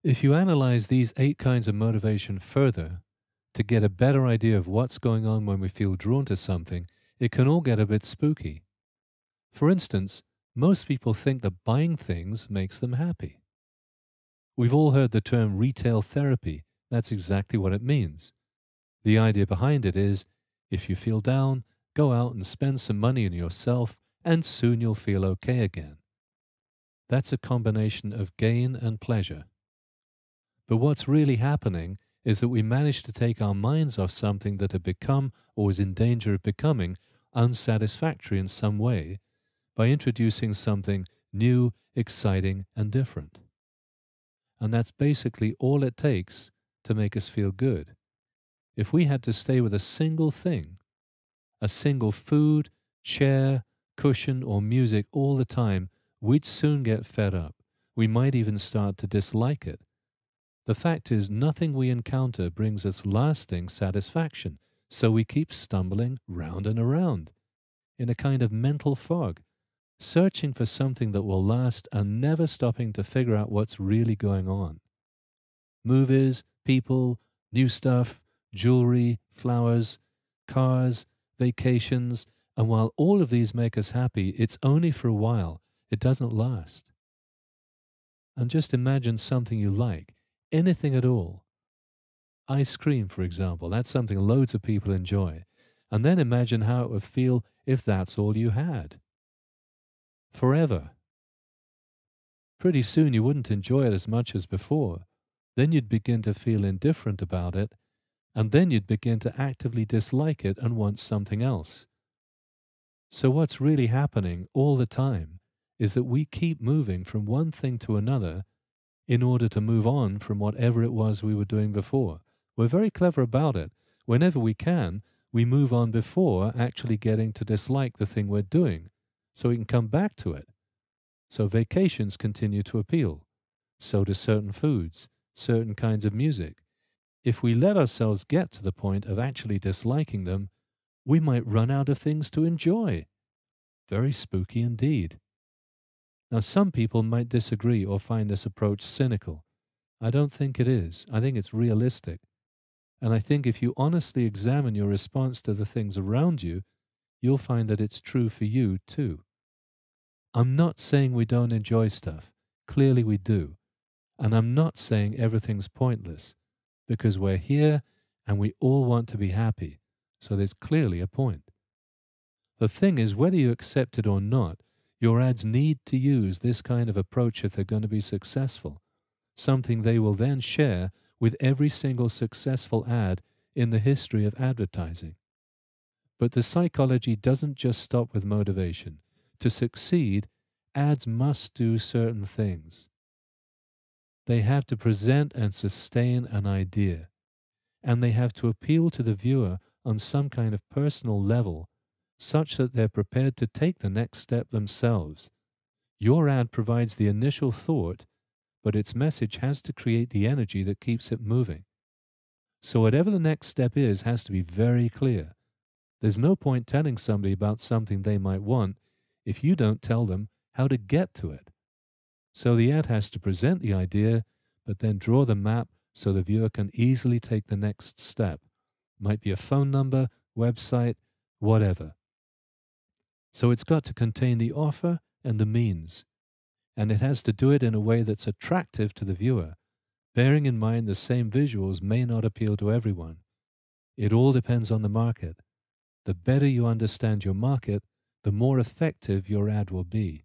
If you analyze these 8 kinds of motivation further to get a better idea of what's going on when we feel drawn to something, it can all get a bit spooky. For instance, most people think that buying things makes them happy. We've all heard the term retail therapy. That's exactly what it means. The idea behind it is, if you feel down, go out and spend some money on yourself, and soon you'll feel okay again. That's a combination of gain and pleasure. But what's really happening is that we manage to take our minds off something that had become, or was in danger of becoming, unsatisfactory in some way by introducing something new, exciting, and different. And that's basically all it takes to make us feel good. If we had to stay with a single thing, a single food, chair, cushion, or music all the time, we'd soon get fed up. We might even start to dislike it. The fact is, nothing we encounter brings us lasting satisfaction, so we keep stumbling round and around in a kind of mental fog, searching for something that will last and never stopping to figure out what's really going on. Movies, people, new stuff, jewelry, flowers, cars, vacations, and while all of these make us happy, it's only for a while. It doesn't last. And just imagine something you like, anything at all. Ice cream, for example, that's something loads of people enjoy. And then imagine how it would feel if that's all you had. Forever. Pretty soon you wouldn't enjoy it as much as before. Then you'd begin to feel indifferent about it, and then you'd begin to actively dislike it and want something else. So what's really happening all the time is that we keep moving from one thing to another in order to move on from whatever it was we were doing before. We're very clever about it. Whenever we can, we move on before actually getting to dislike the thing we're doing, so we can come back to it. So vacations continue to appeal. So do certain foods, certain kinds of music. If we let ourselves get to the point of actually disliking them, we might run out of things to enjoy. Very spooky indeed. Now, some people might disagree or find this approach cynical. I don't think it is. I think it's realistic. And I think if you honestly examine your response to the things around you, you'll find that it's true for you too. I'm not saying we don't enjoy stuff. Clearly we do. And I'm not saying everything's pointless, because we're here and we all want to be happy. So there's clearly a point. The thing is, whether you accept it or not, your ads need to use this kind of approach if they're going to be successful, something they will then share with every single successful ad in the history of advertising. But the psychology doesn't just stop with motivation. To succeed, ads must do certain things. They have to present and sustain an idea, and they have to appeal to the viewer on some kind of personal level, such that they're prepared to take the next step themselves. Your ad provides the initial thought, but its message has to create the energy that keeps it moving. So whatever the next step is has to be very clear. There's no point telling somebody about something they might want if you don't tell them how to get to it. So the ad has to present the idea, but then draw the map so the viewer can easily take the next step. Might be a phone number, website, whatever. So it's got to contain the offer and the means, and it has to do it in a way that's attractive to the viewer, bearing in mind the same visuals may not appeal to everyone. It all depends on the market. The better you understand your market, the more effective your ad will be.